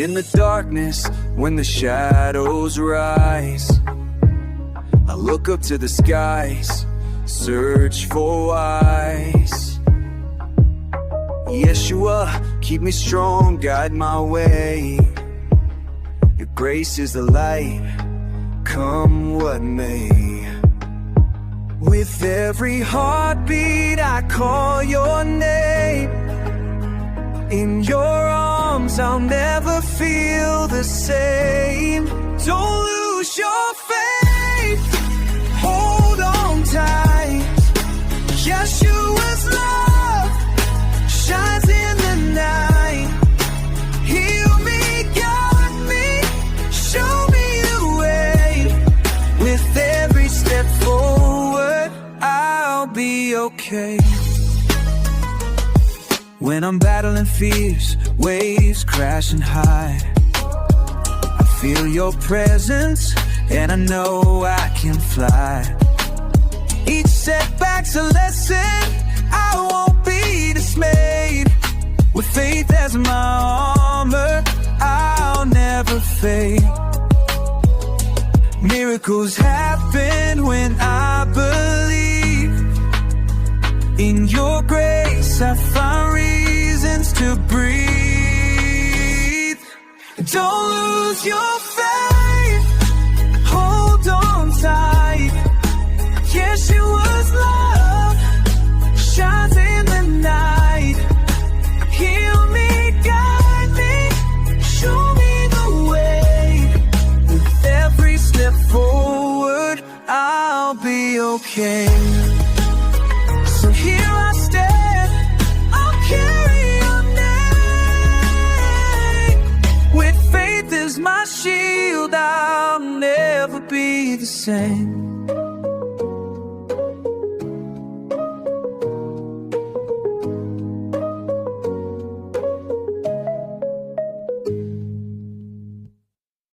In the darkness, when the shadows rise, I look up to the skies, search for eyes. Yeshua, keep me strong, guide my way. Your grace is the light, come what may. With every heartbeat I call your name. In your arms I'll never feel the same. Don't lose your faith, hold on tight. Yeshua's love shines in the night. Heal me, guide me, show me the way. With every step forward, I'll be okay. When I'm battling fears, waves crash and hide, I feel your presence and I know I can fly. Each setback's a lesson, I won't be dismayed. With faith as my armor, I'll never fade. Miracles happen when I believe. In your grace I find reasons to breathe. Don't lose your faith, hold on tight. Yeshua's love shines in the night. Heal me, guide me, show me the way. With every step forward, I'll be okay. So here I stand, I'll carry your name. With faith as my shield, I'll never be the same.